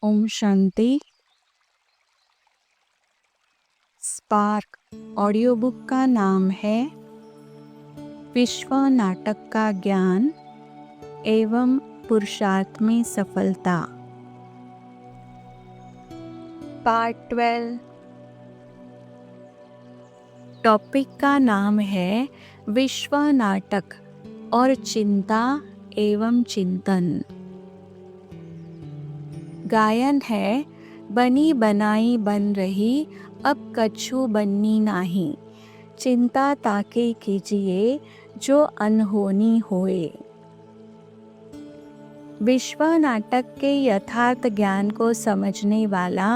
Om Shanti. Spark audio book का नाम है विश्व नाटक का ज्ञान एवं पुरुषार्थ में सफलता, पार्ट 12। टॉपिक का नाम है विश्व नाटक और चिंता एवं चिंतन। गायन है, बनी बनाई बन रही अब कछु बननी नाही, चिंता ताके कीजिए जो अनहोनी होए। विश्व नाटक के यथार्थ ज्ञान को समझने वाला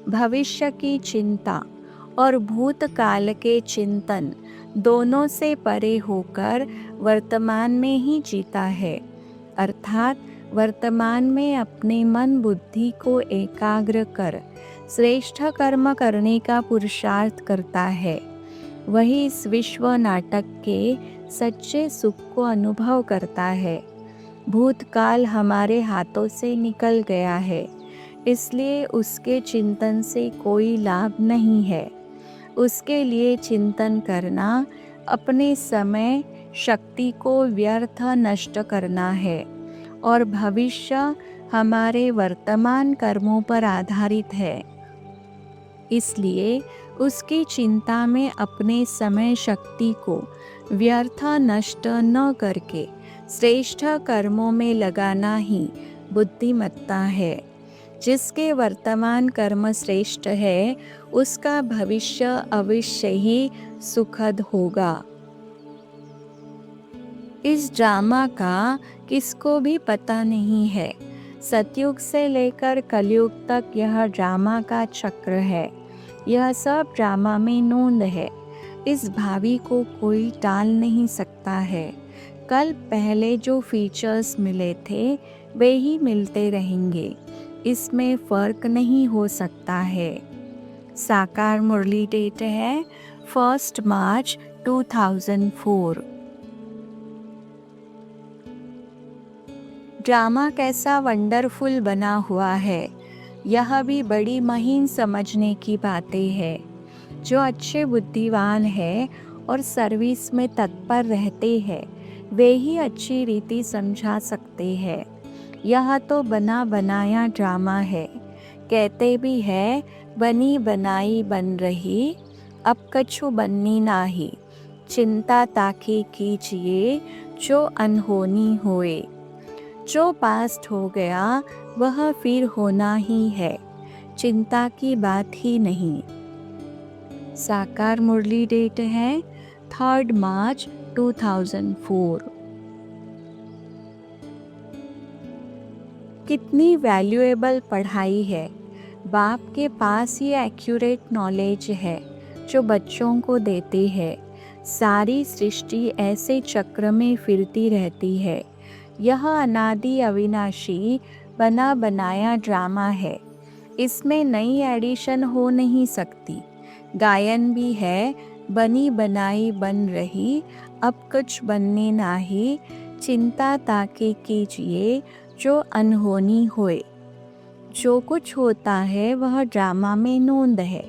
भविष्य की चिंता और भूतकाल के चिंतन दोनों से परे होकर वर्तमान में ही जीता है, अर्थात वर्तमान में अपने मन बुद्धि को एकाग्र कर श्रेष्ठ कर्म करने का पुरुषार्थ करता है। वही इस विश्व नाटक के सच्चे सुख को अनुभव करता है। भूतकाल हमारे हाथों से निकल गया है, इसलिए उसके चिंतन से कोई लाभ नहीं है। उसके लिए चिंतन करना अपने समय शक्ति को व्यर्थ नष्ट करना है, और भविष्य हमारे वर्तमान कर्मों पर आधारित है। इसलिए उसकी चिंता में अपने समय शक्ति को व्यर्थ नष्ट न करके श्रेष्ठ कर्मों में लगाना ही बुद्धिमत्ता है। जिसके वर्तमान कर्म श्रेष्ठ है, उसका भविष्य अवश्य ही सुखद होगा। इस ड्रामा का किसको भी पता नहीं है। सतयुग से लेकर कलयुग तक यह ड्रामा का चक्र है। यह सब ड्रामा में नोंद है। इस भावी को कोई टाल नहीं सकता है। कल पहले जो फीचर्स मिले थे वे ही मिलते रहेंगे, इसमें फर्क नहीं हो सकता है। साकार मुरली डेट है 1 मार्च 2004। ड्रामा कैसा वंडरफुल बना हुआ है, यह भी बड़ी महीन समझने की बातें है। जो अच्छे बुद्धिमान है और सर्विस में तत्पर रहते हैं, वे ही अच्छी रीति समझा सकते हैं। यह तो बना बनाया ड्रामा है। कहते भी है, बनी बनाई बन रही अब कछु बननी नाही, चिंता ताकि कीजिए जो अनहोनी होए। जो पास्ट हो गया वह फिर होना ही है, चिंता की बात ही नहीं। साकार मुरली डेट है 3 मार्च 2004। कितनी वैल्यूएबल पढ़ाई है। बाप के पास ये एक्यूरेट नॉलेज है जो बच्चों को देते हैं। सारी सृष्टि ऐसे चक्र में फिरती रहती है। यह अनादि अविनाशी बना बनाया ड्रामा है। इसमें नई एडिशन हो नहीं सकती। गायन भी है, बनी बनाई बन रही अब कुछ बनने नाही, चिंता ताकि कीजिए जो अनहोनी होए। जो कुछ होता है वह ड्रामा में नोंद है।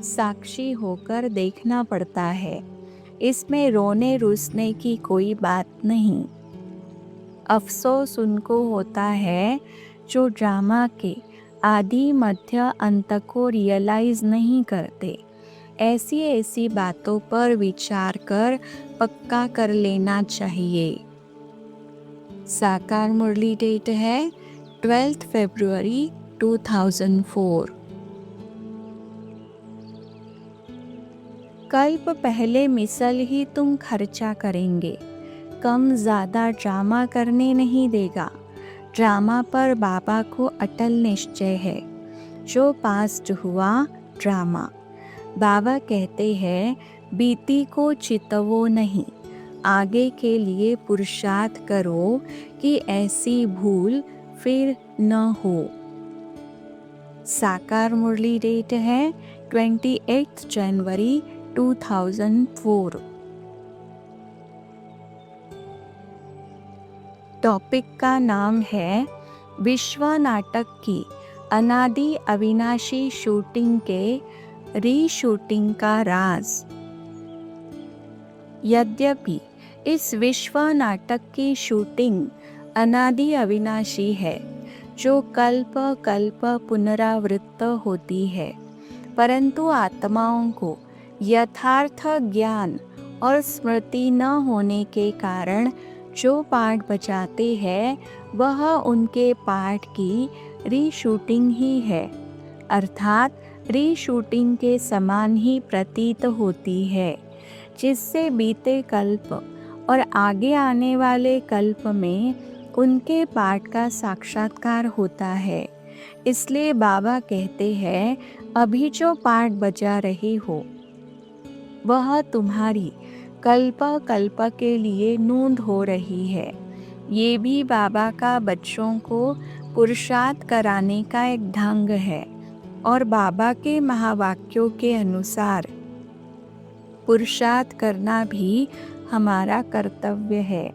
साक्षी होकर देखना पड़ता है। इसमें रोने रुसने की कोई बात नहीं। अफसोस उनको होता है जो ड्रामा के आदि मध्य अंत को रियलाइज नहीं करते। ऐसी बातों पर विचार कर पक्का कर लेना चाहिए। साकार मुरली डेट है 12 फरवरी 2004। कल्प पहले मिसल ही तुम खर्चा करेंगे। कम ज़्यादा ड्रामा करने नहीं देगा। ड्रामा पर बाबा को अटल निश्चय है। जो पास्ट हुआ ड्रामा। बाबा कहते हैं, बीती को चितवो नहीं, आगे के लिए पुरुषार्थ करो कि ऐसी भूल फिर न हो। साकार मुरली डेट है 28 जनवरी 2004। टॉपिक का नाम है विश्व नाटक की अनादि अविनाशी शूटिंग के रीशूटिंग का राज। यद्यपि इस विश्व नाटक की शूटिंग अनादि अविनाशी है, जो कल्प कल्प पुनरावृत्त होती है, परंतु आत्माओं को यथार्थ ज्ञान और स्मृति न होने के कारण जो पाठ बजाते हैं वह उनके पाठ की रीशूटिंग ही है, अर्थात रीशूटिंग के समान ही प्रतीत होती है, जिससे बीते कल्प और आगे आने वाले कल्प में उनके पाठ का साक्षात्कार होता है। इसलिए बाबा कहते हैं, अभी जो पाठ बजा रहे हो वह तुम्हारी कल्प कल्प के लिए नूंद हो रही है। ये भी बाबा का बच्चों को पुरुषार्थ कराने का एक ढंग है और बाबा के महावाक्यों के अनुसार पुरुषार्थ करना भी हमारा कर्तव्य है।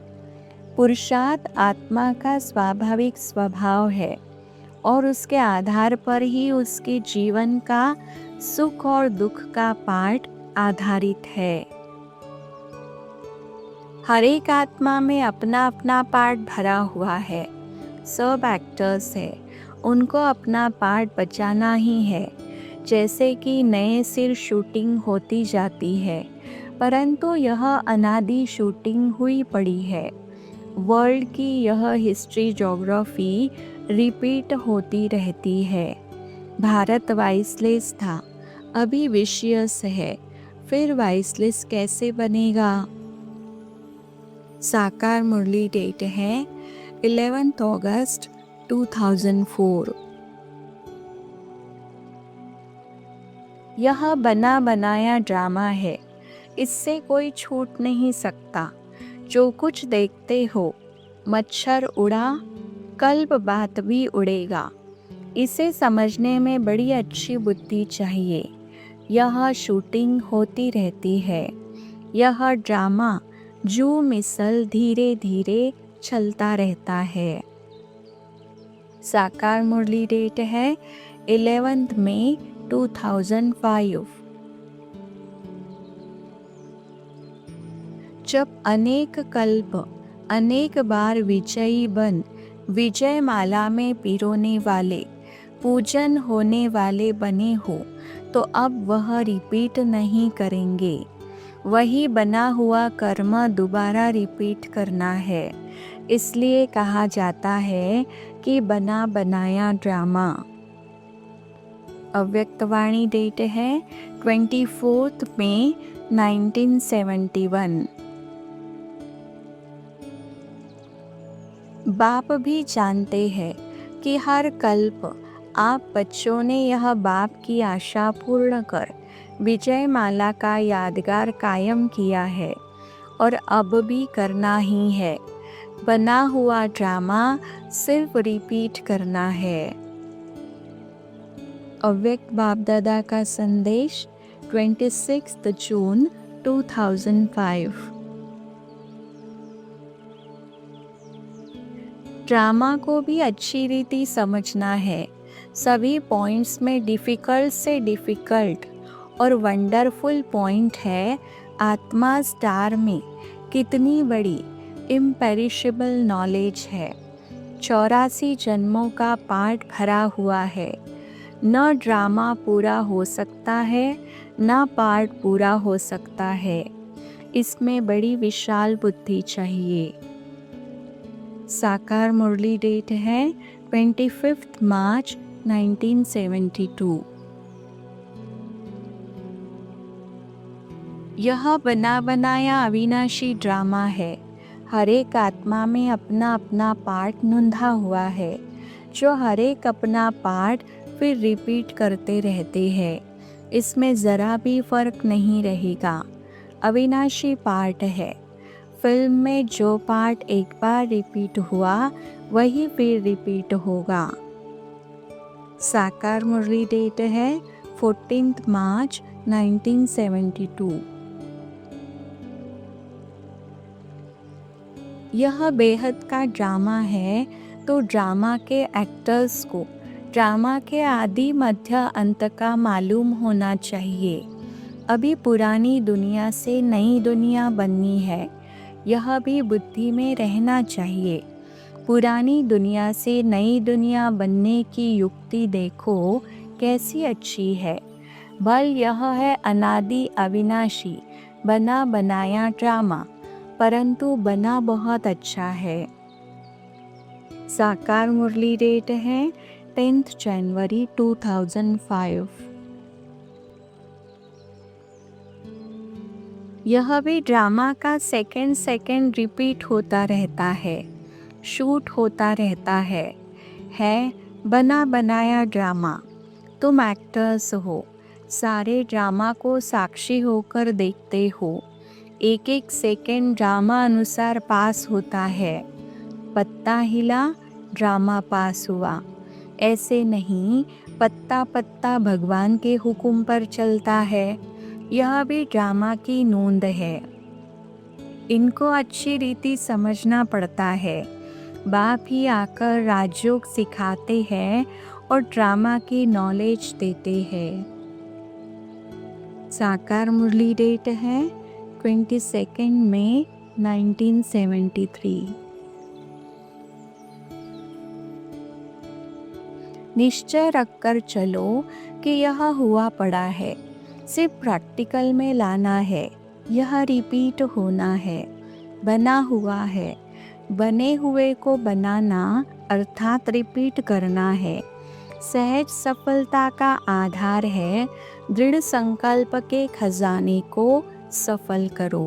पुरुषार्थ आत्मा का स्वाभाविक स्वभाव है और उसके आधार पर ही उसके जीवन का सुख और दुख का पाठ आधारित है। हर एक आत्मा में अपना अपना पार्ट भरा हुआ है। सब एक्टर्स है, उनको अपना पार्ट बचाना ही है। जैसे कि नए सिर शूटिंग होती जाती है, परंतु यह अनादि शूटिंग हुई पड़ी है। वर्ल्ड की यह हिस्ट्री ज्योग्राफी रिपीट होती रहती है। भारत वाइसलेस था, अभी विशियस है, फिर वाइसलेस कैसे बनेगा? साकार मुरली डेट है 11 अगस्त 2004। यह बना बनाया ड्रामा है, इससे कोई छूट नहीं सकता। जो कुछ देखते हो, मच्छर उड़ा, कल्प बात भी उड़ेगा। इसे समझने में बड़ी अच्छी बुद्धि चाहिए। यह शूटिंग होती रहती है। यह ड्रामा जू मिसल धीरे धीरे चलता रहता है। साकार मुरली डेट है 11 मई 2005। जब अनेक कल्प अनेक बार विजयी बन विजय माला में पिरोने वाले पूजन होने वाले बने हो, तो अब वह रिपीट नहीं करेंगे। वही बना हुआ कर्म दोबारा रिपीट करना है। इसलिए कहा जाता है कि बना बनाया ड्रामा। अव्यक्तवाणी डेट है 24 मई 1971। बाप भी जानते हैं कि हर कल्प आप बच्चों ने यह बाप की आशा पूर्ण कर विजय माला का यादगार कायम किया है और अब भी करना ही है। बना हुआ ड्रामा सिर्फ रिपीट करना है। अव्यक्त बाप दादा का संदेश 26 जून 2005। ड्रामा को भी अच्छी रीति समझना है। सभी पॉइंट्स में डिफ़िकल्ट से डिफ़िकल्ट और वंडरफुल पॉइंट है आत्मा स्टार में कितनी बड़ी इम्पेरिशेबल नॉलेज है। 84 जन्मों का पाठ भरा हुआ है। न ड्रामा पूरा हो सकता है, न पाठ पूरा हो सकता है। इसमें बड़ी विशाल बुद्धि चाहिए। साकार मुरली डेट है 25 मार्च 1972। यह बना बनाया अविनाशी ड्रामा है। हर एक आत्मा में अपना अपना पार्ट नूंधा हुआ है, जो हर एक अपना पार्ट फिर रिपीट करते रहते हैं। इसमें ज़रा भी फर्क नहीं रहेगा। अविनाशी पार्ट है। फिल्म में जो पार्ट एक बार रिपीट हुआ वही फिर रिपीट होगा। साकार मुरली डेट है 14 मार्च 1972। यह बेहद का ड्रामा है, तो ड्रामा के एक्टर्स को ड्रामा के आदि मध्य अंत का मालूम होना चाहिए। अभी पुरानी दुनिया से नई दुनिया बननी है, यह भी बुद्धि में रहना चाहिए। पुरानी दुनिया से नई दुनिया बनने की युक्ति देखो कैसी अच्छी है। बल यह है अनादि अविनाशी बना बनाया ड्रामा, परंतु बना बहुत अच्छा है। साकार मुरली डेट है 10th जनवरी 2005। यह भी ड्रामा का सेकंड रिपीट होता रहता है, शूट होता रहता है बना बनाया ड्रामा। तुम एक्टर्स हो, सारे ड्रामा को साक्षी होकर देखते हो। एक एक सेकंड ड्रामा अनुसार पास होता है। पत्ता हिला, ड्रामा पास हुआ। ऐसे नहीं, पत्ता पत्ता भगवान के हुक्म पर चलता है। यह भी ड्रामा की नोंद है। इनको अच्छी रीति समझना पड़ता है। बाप ही आकर राजयोग सिखाते हैं और ड्रामा की नॉलेज देते हैं। साकार मुरली डेट है 22 मई 1973। निश्चय रखकर चलो कि यह हुआ पड़ा है, सिर्फ प्रैक्टिकल में लाना है। यह रिपीट होना है, बना हुआ है। बने हुए को बनाना अर्थात रिपीट करना है। सहज सफलता का आधार है। दृढ़ संकल्प के खजाने को सफल करो।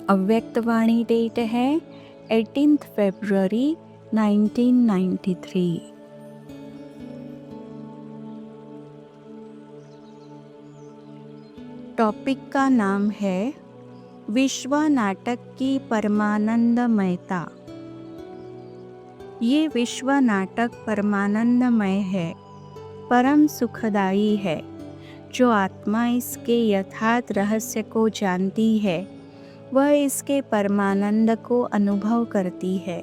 अव्यक्त वाणी डेट है 18th फरवरी 1993। टॉपिक का नाम है विश्व नाटक की परमानंदमयता। ये विश्व नाटक परमानंदमय है, परम सुखदायी है। जो आत्मा इसके यथार्थ रहस्य को जानती है, वह इसके परमानंद को अनुभव करती है।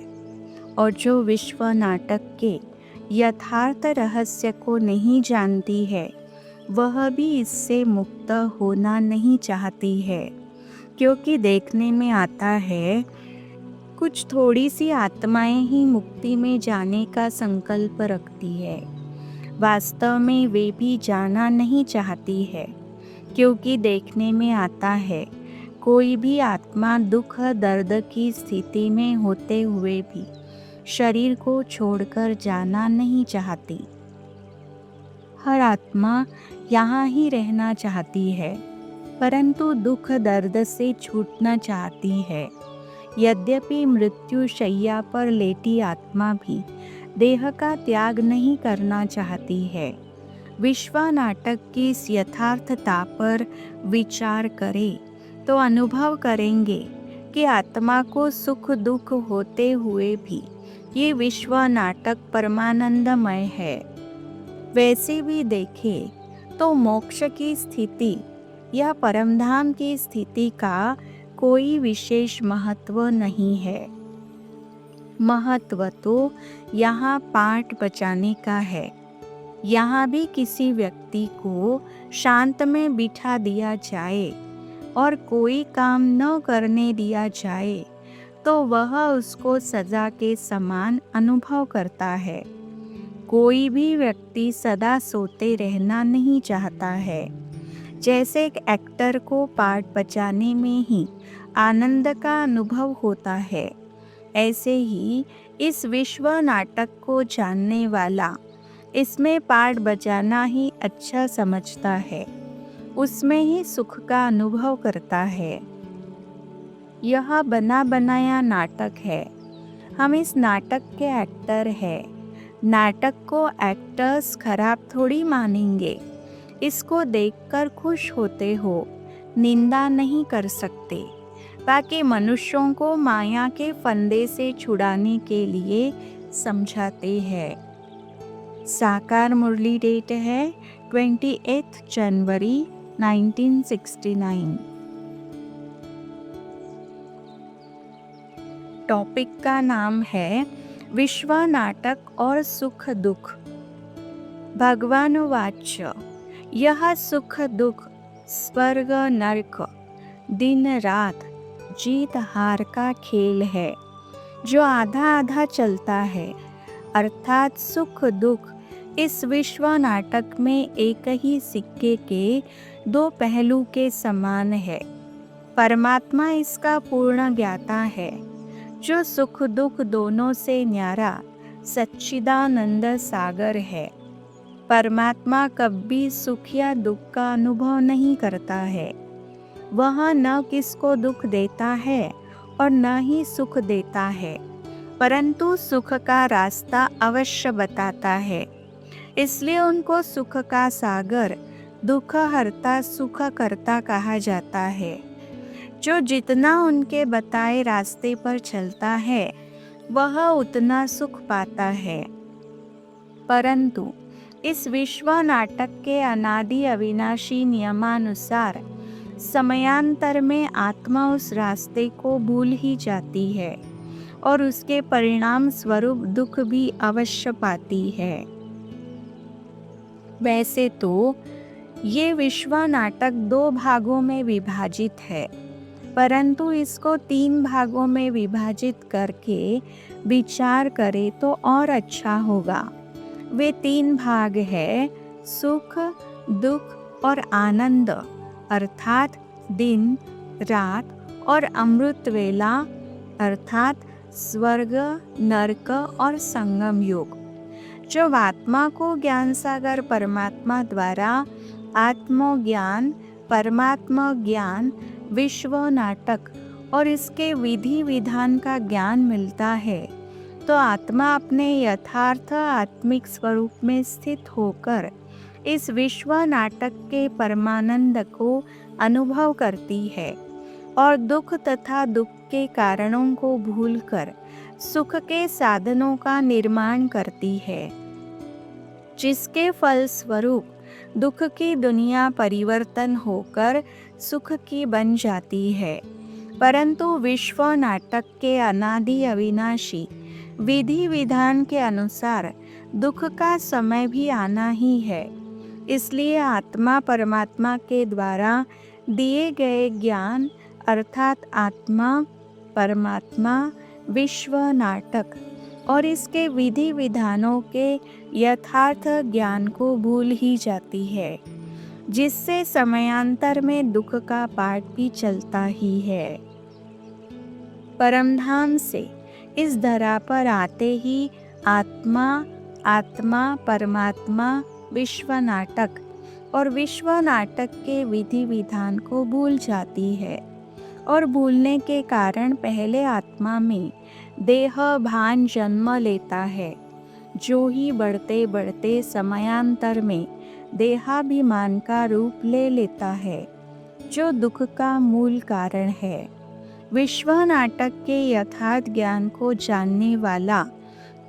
और जो विश्व नाटक के यथार्थ रहस्य को नहीं जानती है, वह भी इससे मुक्त होना नहीं चाहती है। क्योंकि देखने में आता है कुछ थोड़ी सी आत्माएं ही मुक्ति में जाने का संकल्प रखती है। वास्तव में वे भी जाना नहीं चाहती है। क्योंकि देखने में आता है कोई भी आत्मा दुख दर्द की स्थिति में होते हुए भी शरीर को छोड़कर जाना नहीं चाहती। हर आत्मा यहाँ ही रहना चाहती है, परंतु दुख दर्द से छूटना चाहती है। यद्यपि मृत्यु शैया पर लेटी आत्मा भी देह का त्याग नहीं करना चाहती है। विश्व नाटक की इस यथार्थता पर विचार करें तो अनुभव करेंगे कि आत्मा को सुख दुख होते हुए भी ये विश्व नाटक परमानंदमय है। वैसे भी देखें तो मोक्ष की स्थिति या परमधाम की स्थिति का कोई विशेष महत्व नहीं है। महत्व तो यहाँ पाठ बचाने का है। यहाँ भी किसी व्यक्ति को शांत में बिठा दिया जाए और कोई काम न करने दिया जाए तो वह उसको सजा के समान अनुभव करता है। कोई भी व्यक्ति सदा सोते रहना नहीं चाहता है। जैसे एक एक्टर को पाठ बचाने में ही आनंद का अनुभव होता है, ऐसे ही इस विश्व नाटक को जानने वाला इसमें पाठ बजाना ही अच्छा समझता है, उसमें ही सुख का अनुभव करता है। यह बना बनाया नाटक है। हम इस नाटक के एक्टर हैं। नाटक को एक्टर्स खराब थोड़ी मानेंगे। इसको देखकर खुश होते हो, निंदा नहीं कर सकते। बाकी मनुष्यों को माया के फंदे से छुड़ाने के लिए समझाते हैं। साकार मुरली डेट है 28 जनवरी 1969। टॉपिक का नाम है विश्व नाटक और सुख दुख। भगवान वाच यह सुख दुख स्वर्ग नरक दिन रात जीत हार का खेल है, जो आधा आधा चलता है। अर्थात सुख दुख इस विश्व नाटक में एक ही सिक्के के दो पहलू के समान है। परमात्मा इसका पूर्ण ज्ञाता है, जो सुख दुख दोनों से न्यारा सच्चिदानंद सागर है। परमात्मा कभी सुख या दुख का अनुभव नहीं करता है। वह न किसको दुख देता है और न ही सुख देता है, परंतु सुख का रास्ता अवश्य बताता है। इसलिए उनको सुख का सागर, दुख हरता सुख करता कहा जाता है। जो जितना उनके बताए रास्ते पर चलता है, वह उतना सुख पाता है। परंतु इस विश्व नाटक के अनादि अविनाशी नियमानुसार समयांतर में आत्मा उस रास्ते को भूल ही जाती है और उसके परिणाम स्वरूप दुख भी अवश्य पाती है। वैसे तो ये विश्व नाटक दो भागों में विभाजित है, परंतु इसको 3 भागों में विभाजित करके विचार करें तो और अच्छा होगा। वे 3 भाग है सुख, दुख और आनंद, अर्थात दिन रात और अमृत वेला, अर्थात स्वर्ग नरक और संगम युग। जब आत्मा को ज्ञान सागर परमात्मा द्वारा आत्मज्ञान, परमात्मा ज्ञान, विश्व नाटक और इसके विधि विधान का ज्ञान मिलता है, तो आत्मा अपने यथार्थ आत्मिक स्वरूप में स्थित होकर इस विश्व नाटक के परमानंद को अनुभव करती है और दुख तथा दुख के कारणों को भूलकर सुख के साधनों का निर्माण करती है, जिसके फल स्वरूप दुख की दुनिया परिवर्तन होकर सुख की बन जाती है। परंतु विश्व नाटक के अनादि अविनाशी विधि विधान के अनुसार दुख का समय भी आना ही है। इसलिए आत्मा परमात्मा के द्वारा दिए गए ज्ञान, अर्थात आत्मा परमात्मा विश्व नाटक और इसके विधि विधानों के यथार्थ ज्ञान को भूल ही जाती है, जिससे समयांतर में दुख का पाठ भी चलता ही है। परमधाम से इस धरा पर आते ही आत्मा, आत्मा परमात्मा विश्व नाटक और विश्व नाटक के विधि विधान को भूल जाती है और भूलने के कारण पहले आत्मा में देह भान जन्म लेता है, जो ही बढ़ते बढ़ते समयांतर में देहाभिमान का रूप ले लेता है, जो दुख का मूल कारण है। विश्व नाटक के यथार्थ ज्ञान को जानने वाला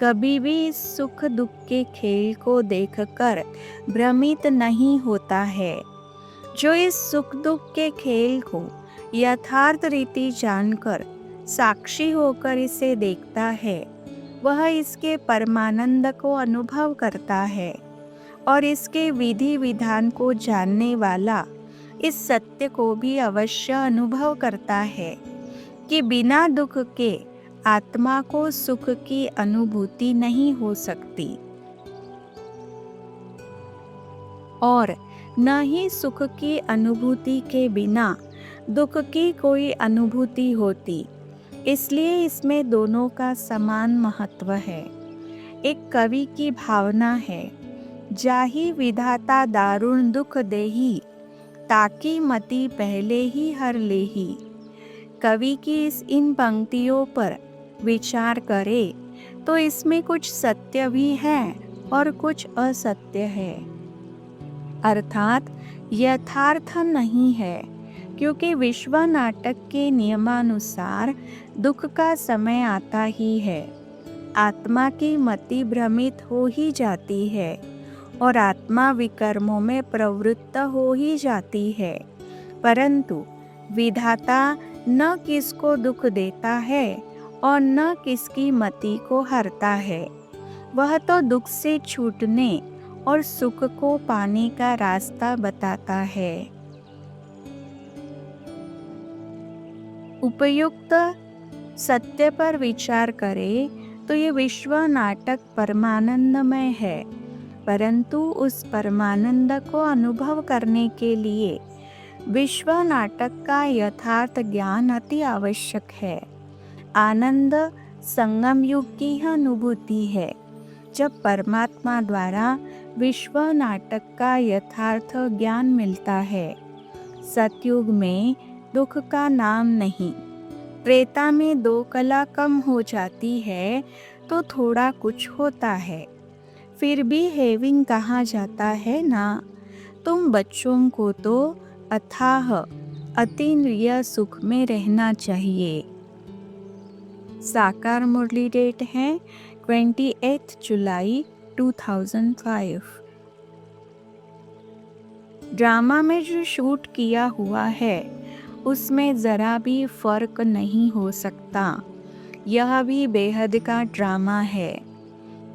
कभी भी सुख दुख के खेल को देखकर भ्रमित नहीं होता है। जो इस सुख दुख के खेल को यथार्थ रीति जानकर साक्षी होकर इसे देखता है, वह इसके परमानंद को अनुभव करता है और इसके विधि विधान को जानने वाला इस सत्य को भी अवश्य अनुभव करता है कि बिना दुख के आत्मा को सुख की अनुभूति नहीं हो सकती और न ही सुख की अनुभूति के बिना दुख की कोई अनुभूति होती। इसलिए इसमें दोनों का समान महत्व है। एक कवि की भावना है, जाहि विधाता दारुण दुख देही, ताकि मति पहले ही हर लेही। कवि की इन पंक्तियों पर विचार करें तो इसमें कुछ सत्य भी है और कुछ असत्य है, अर्थात यथार्थ नहीं है, क्योंकि विश्व नाटक के नियमानुसार दुख का समय आता ही है। आत्मा की मति भ्रमित हो ही जाती है और आत्मा विकर्मों में प्रवृत्त हो ही जाती है, परंतु विधाता न किसको दुख देता है और न किसकी मति को हरता है। वह तो दुख से छूटने और सुख को पाने का रास्ता बताता है। उपयुक्त सत्य पर विचार करें तो ये विश्व नाटक परमानंदमय है, परंतु उस परमानंद को अनुभव करने के लिए विश्व नाटक का यथार्थ ज्ञान अति आवश्यक है। आनंद संगम युग की यह अनुभूति है, जब परमात्मा द्वारा विश्व नाटक का यथार्थ ज्ञान मिलता है। सतयुग में दुख का नाम नहीं। त्रेता में 2 कला कम हो जाती है तो थोड़ा कुछ होता है, फिर भी हेविंग कहा जाता है ना। तुम बच्चों को तो अथाह अतीन्द्रिय सुख में रहना चाहिए। साकार मुरली डेट है 28 जुलाई 2005। ड्रामा में जो शूट किया हुआ है उसमें ज़रा भी फर्क नहीं हो सकता। यह भी बेहद का ड्रामा है।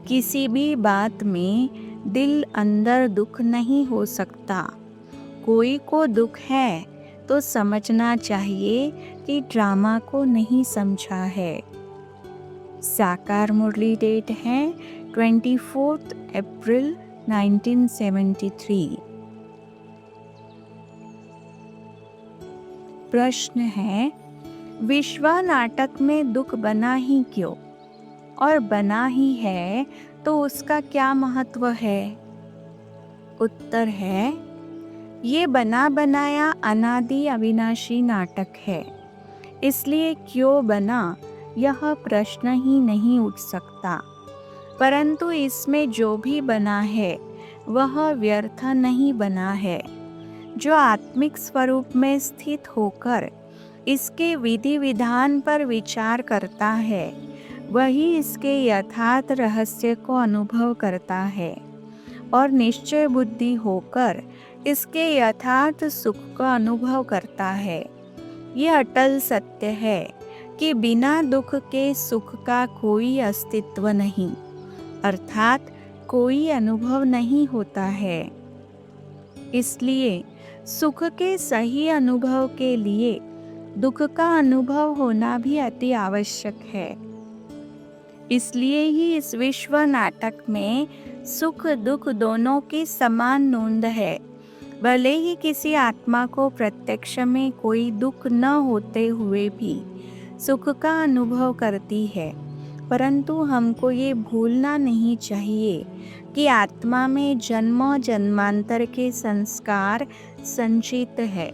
किसी भी बात में दिल अंदर दुख नहीं हो सकता। कोई को दुख है तो समझना चाहिए कि ड्रामा को नहीं समझा है। साकार मुरली डेट है 24 अप्रैल 1973। प्रश्न है, विश्व नाटक में दुख बना ही क्यों, और बना ही है तो उसका क्या महत्व है? उत्तर है, ये बना बनाया अनादि अविनाशी नाटक है, इसलिए क्यों बना यह प्रश्न ही नहीं उठ सकता। परंतु इसमें जो भी बना है वह व्यर्थ नहीं बना है। जो आत्मिक स्वरूप में स्थित होकर इसके विधि विधान पर विचार करता है, वही इसके यथार्थ रहस्य को अनुभव करता है और निश्चय बुद्धि होकर इसके यथार्थ सुख का अनुभव करता है। ये अटल सत्य है कि बिना दुख के सुख का कोई अस्तित्व नहीं, अर्थात कोई अनुभव नहीं होता है। इसलिए सुख के सही अनुभव के लिए दुख का अनुभव होना भी अति आवश्यक है। इसलिए ही इस विश्व नाटक में सुख दुख दोनों की समान नोंद है। भले ही किसी आत्मा को प्रत्यक्ष में कोई दुख न होते हुए भी सुख का अनुभव करती है, परंतु हमको ये भूलना नहीं चाहिए कि आत्मा में जन्म जन्मांतर के संस्कार संचित है,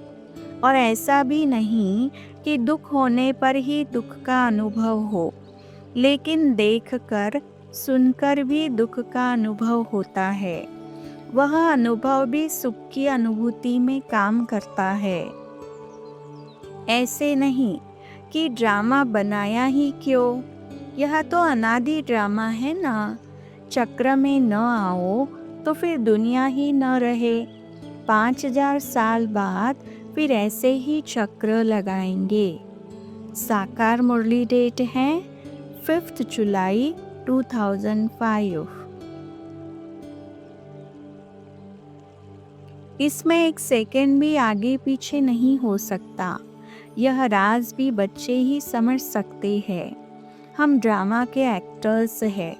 और ऐसा भी नहीं कि दुख होने पर ही दुख का अनुभव हो, लेकिन देखकर सुनकर भी दुख का अनुभव होता है। वह अनुभव भी सुख की अनुभूति में काम करता है। ऐसे नहीं कि ड्रामा बनाया ही क्यों, यह तो अनादि ड्रामा है ना। चक्र में न आओ तो फिर दुनिया ही न रहे। 5000 साल बाद फिर ऐसे ही चक्र लगाएंगे। साकार मुरली डेट है 5 जुलाई 2005। इसमें एक सेकंड भी आगे पीछे नहीं हो सकता। यह राज भी बच्चे ही समझ सकते हैं। हम ड्रामा के एक्टर्स हैं,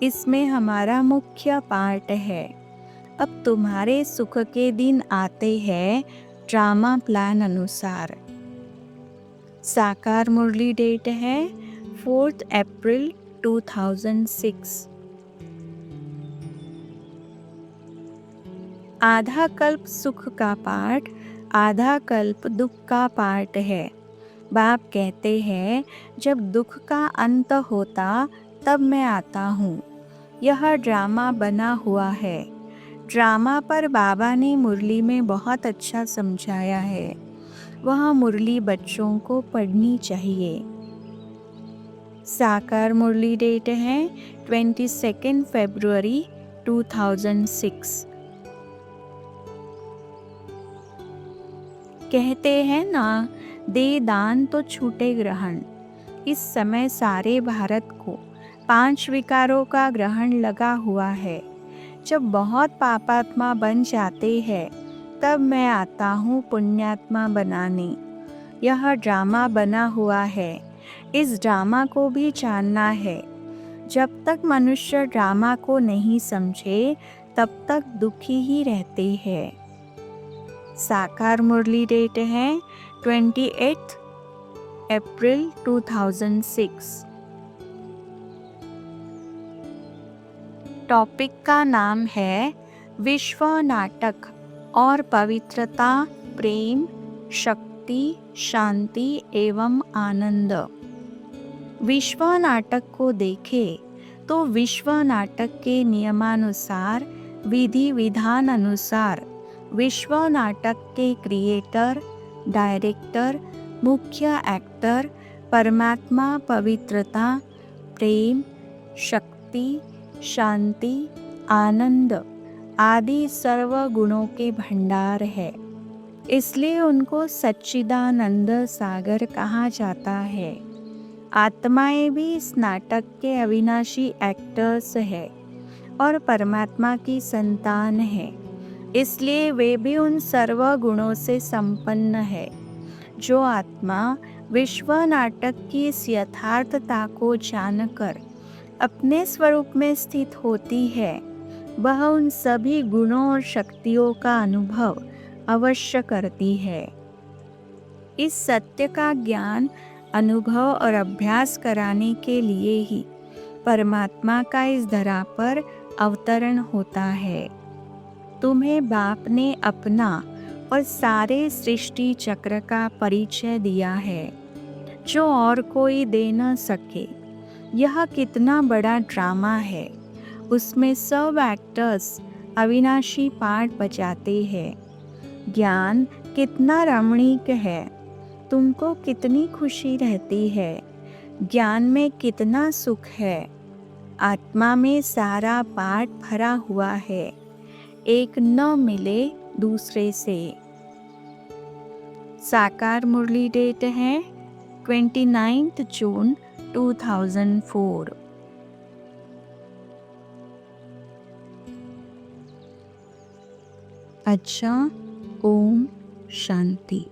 इसमें हमारा मुख्य पार्ट है। अब तुम्हारे सुख के दिन आते हैं ड्रामा प्लान अनुसार। साकार मुरली डेट है 4 अप्रैल 2006। आधा कल्प सुख का पार्ट, आधा कल्प दुख का पार्ट है। बाप कहते हैं, जब दुख का अंत होता तब मैं आता हूँ। यह ड्रामा बना हुआ है। ड्रामा पर बाबा ने मुरली में बहुत अच्छा समझाया है। वह मुरली बच्चों को पढ़नी चाहिए। साकार मुरली डेट है 22 फरवरी 2006। कहते हैं ना, दे दान तो छूटे ग्रहण। इस समय सारे भारत को 5 विकारों का ग्रहण लगा हुआ है। जब बहुत पापात्मा बन जाते हैं तब मैं आता हूँ पुण्यात्मा बनाने। यह ड्रामा बना हुआ है, इस ड्रामा को भी जानना है। जब तक मनुष्य ड्रामा को नहीं समझे तब तक दुखी ही रहते हैं। साकार मुरली डेट है 28 अप्रैल 2006। टॉपिक का नाम है विश्व नाटक और पवित्रता, प्रेम, शक्ति, शांति एवं आनंद। विश्व नाटक को देखें तो विश्व नाटक के नियमानुसार, विधि विधान अनुसार विश्व नाटक के क्रिएटर, डायरेक्टर, मुख्य एक्टर परमात्मा, पवित्रता, प्रेम, शक्ति, शांति, आनंद आदि सर्व गुणों के भंडार है। इसलिए उनको सच्चिदानंद सागर कहा जाता है। आत्माएं भी इस नाटक के अविनाशी एक्टर्स है और परमात्मा की संतान है। इसलिए वे भी उन सर्व गुणों से संपन्न है। जो आत्मा विश्व नाटक की इस यथार्थता को जानकर अपने स्वरूप में स्थित होती है, वह उन सभी गुणों और शक्तियों का अनुभव अवश्य करती है। इस सत्य का ज्ञान, अनुभव और अभ्यास कराने के लिए ही परमात्मा का इस धरा पर अवतरण होता है। तुम्हें बाप ने अपना और सारे सृष्टि चक्र का परिचय दिया है, जो और कोई दे न सके। यह कितना बड़ा ड्रामा है। उसमें सब एक्टर्स अविनाशी पार्ट बजाते हैं। ज्ञान कितना रमणीक है, तुमको कितनी खुशी रहती है। ज्ञान में कितना सुख है। आत्मा में सारा पार्ट भरा हुआ है, एक न मिले दूसरे से। साकार मुरली डेट है 29 जून 2004। अच्छा, ओम शांति।